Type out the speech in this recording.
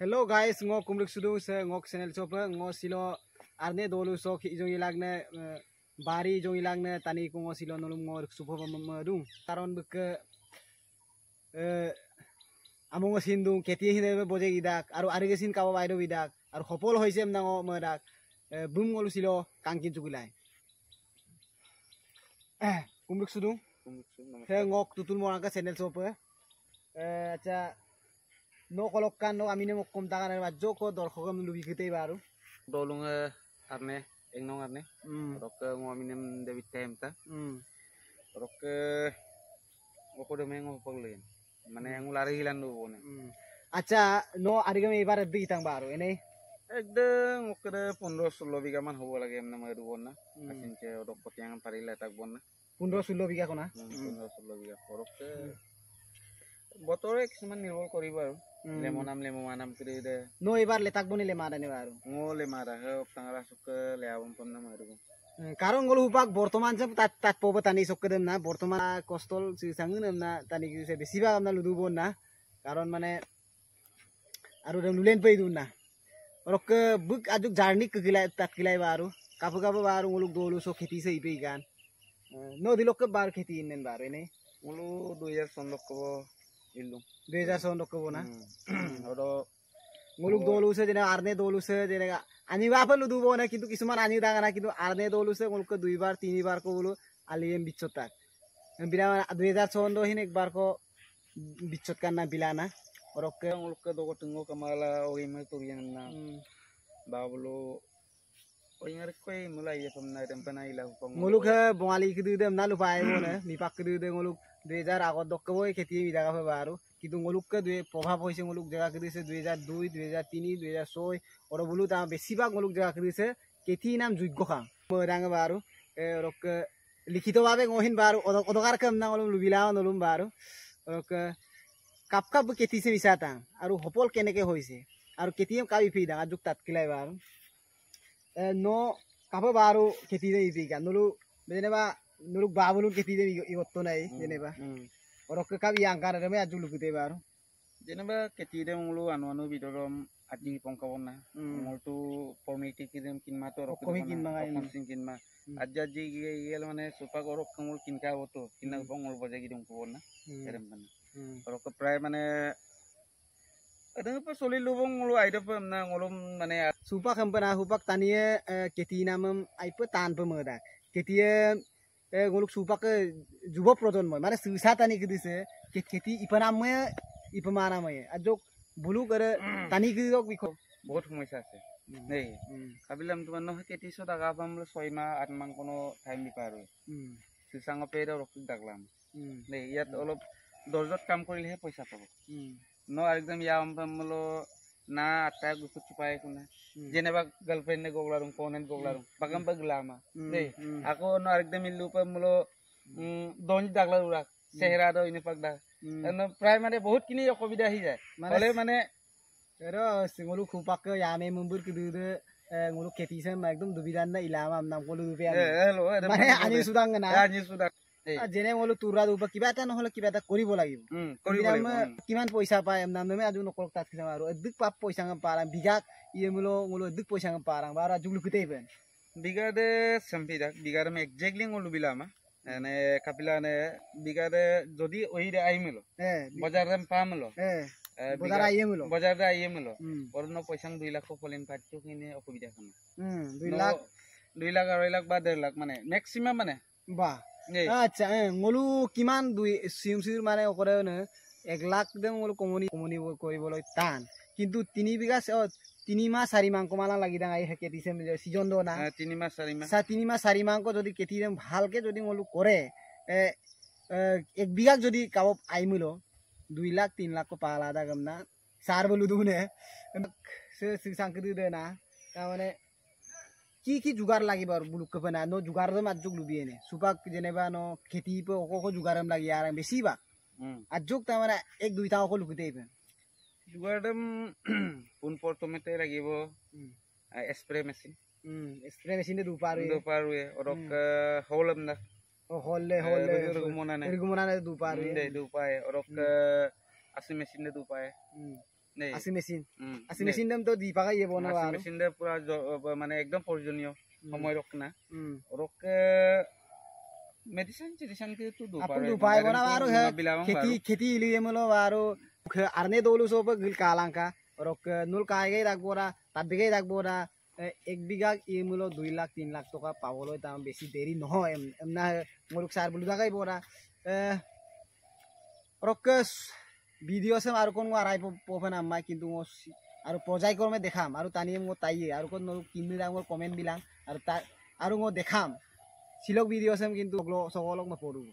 Hello guys, ngok kumrik sudu se ngok channel chopa ngo silo arne dolu so jong ilagne bari jong ilagne tani ko ngo silo nolum ngor supho madung karon bek among sindung keti hine boje gidak aru arigesin kawa baido bidak aru hopol hoisem nango madak bum ngolu silo kangkin chugulai kumrik sudu he ngok tutul moranga channel chopa acha no kolokkan no amine mokom tagan ar joko dorkhogam lubi khitei baru dolung arne engnong arne rok ngo aminem david temta rok ngoko de mengo paglen mane ngulari hilan do bone acha no arigam ebar bitang baru ene ekde ngokre 15-16 biga man hobo lage emna maru bonna asinche rok potiang parila tak bonna 15-16 biga kona 15-16 biga rok botore kisman nirbol koriba lemonam lemonam kire no ebar letak boni le mara ne baru ngole mara he tangara suk leawam pamna maru karon golu hupak bortoman jab tat pobo tani sokkedem na bortoman kostol si sangun na tani se besiba amna ludu bon na karon mane aru dem lulen pei dun na rok buk ajuk jarni kegilai tat kilai baru kapu baru ngoluk dolu so kheti se ipei gan no dilok ke bar kheti innen baru ne ngulu 2016 ko illu 2016 ko na odo ngoluk dolu se jena arne dolu se jena ani bapa ludu bona kintu kisuman ani dangana kintu arne dolu se ngoluk ke 2 bar 3 bar ko bulu aliem bichotak bila 2016 hin ek bar ko bichot karna bilana orok ke ngoluk ke dogo tungo kamala oi me turian na babulu oi ngar koi mulai ya pamna tempana ila pang ngoluk he bongali kidu dem na lupai bona mipak kidu de ngoluk 2000 আগত দক্কবই খেতি বিদাগা হবে আৰু কিন্তু ngoluk ke প্ৰভাৱ হৈছে ngoluk জায়গা কিদিছে 2002 2003 2006 আৰু বলু তা বেছিবা ngoluk জায়গা কিদিছে কেতি নাম যোগ্য খাম মৰাং বাৰু ৰক লিখিতভাৱে গহিন বাৰু অদকাৰ কাম না অলম লুবিলা নলুম বাৰু ৰক কাপ কাপ কেতিছে বিসাতা আৰু হপল কেনেকে হৈছে আৰু কেতিম কাবি ফিদা আজুক তাতকিলাই বাৰু no kapo baru keti de ipikan nulu beneba nulu babulu keti de iotto nai jeneba orok ke kabi angkar de me ajulu kite baru jeneba keti de ngulu anu bidorom aji pongkawona ngultu formiti kidem kinma to rok kinma ajaji gel mane supa gorok ngul kinka oto kinna pongol bojagi dum kobona erem ban orok pray mane ada apa solid lubung ngulu aida pem na ngulum mane supa kampana hupak taniye keti namam aipe tan pemedak ketiye nguluk supa ke jubo projonmoy mane susa tani kidise keti ipaname ipamaname ajok bulu करे tani kidok biko बहुत समस्या আছে nei kabilam tuman no keti so daga pam 6 ma 8 mang kono time di paru susang opera rok daglam nei yat olop dojot kam korilehe পয়সা পাবো no ekdom yam pamlo na ata gusu chupai kuna jeneba girlfriend ne goglarung konen goglarung bagam baglama nei ako no ekdom illu pamlo don dagla urak sehra do ini pagda no primary bahut kini okobida hi jay ole mane ero singolu khupak yame mumbur kidude ngolu keti sem ekdom dubidan na ilama nam kolu dupian hello mane ani sudang na ani sudang jene ngolu turra dupa kiba ta নহলে kiba ta koribo লাগিব কিমান পয়সা পায় নাম নামে আজু নকলক তাত কিনা আৰু এদিক পাপ পয়সা ngam parang bigak iye mulo ngolu edik পয়সা ngam parang bara juglu kitei ben bigade sampida bigade me exactly ngolu bilama ene kapila ne bigade jodi oide aimelo bazar ram pamelo bazar da aimelo orno পয়সা 2 lakh fallen পাচ্ছো কিনে অসুবিধা kana 2 lakh 2 lakh বা 1.5 লাখ মানে maximum মানে বা আচ্ছা ngolu কিমান দুই সিমসির মানে ওকরে না 1 লাখ দে ngolu কমনি করিবলৈ টান কিন্তু 3 বিঘা 3 মাহ 4 মাহ কমালা লাগি দাং আই হেকে দিছে সিজন দো না 3 মাহ 4 মাহ 3 মাহ 4 মাহ যদি কেতি দেম ভালকে যদি ngolu করে 1 বিঘা যদি কাব আইমিলো 2 লাখ 3 লাখ কো পালা দা গমনা 4 বলু দুনে সে সাংকদি দে না তা মানে কি जुगार লাগিব আর বুলুক কপনা নো जुगार দম আজুক লুবিয়েনে সুপাক জেনেবা নো খেতি পে ওকো जुगारম লাগি আর বেশি বা আজুক তা মানে 1 2 টা ওকো লুকিতে ইবে जुगार দম পুন পরতমেতে লাগিব স্প্রে মেশিন দে দুপারু orok holem na holle ergumona ne দুপারু de dupae orok asi mesin de dupae নেই আসি মেশিন উম, আসি নেই। মেশিন দাম তো দি পাকাই যাব না Washing আর machine দে পুরা মানে একদম প্রয়োজনীয় সময় রক না রকে মেডিসিন চেডিসিন কে তো দো আপন দু পাই বনা আর খেতি পারো খেতি ইলি এমলো আর আরনে দৌলু সব গিল কালাঙ্কা রক নুল কাইগে রাখবো না তার দিকে রাখবো না 1 বিঘা এমলো 2 লাখ 3 লাখ টাকা পাবলৈ তাম বেশি দেরি নহয় এমনা মোরক সার বলু দাগাইবো না রক ভিডিও সে আর কোন আড়াই পফেন আম্মাই কিন্তু আর পর্যায়ক্রমে দেখাম আর তানিয়ে মো তাইয়ে আর কোন কিমি রাঙর কমেন্ট বিলাম আর আর মো দেখাম সিলক ভিডিও সেম কিন্তু সকলক মই পড়ব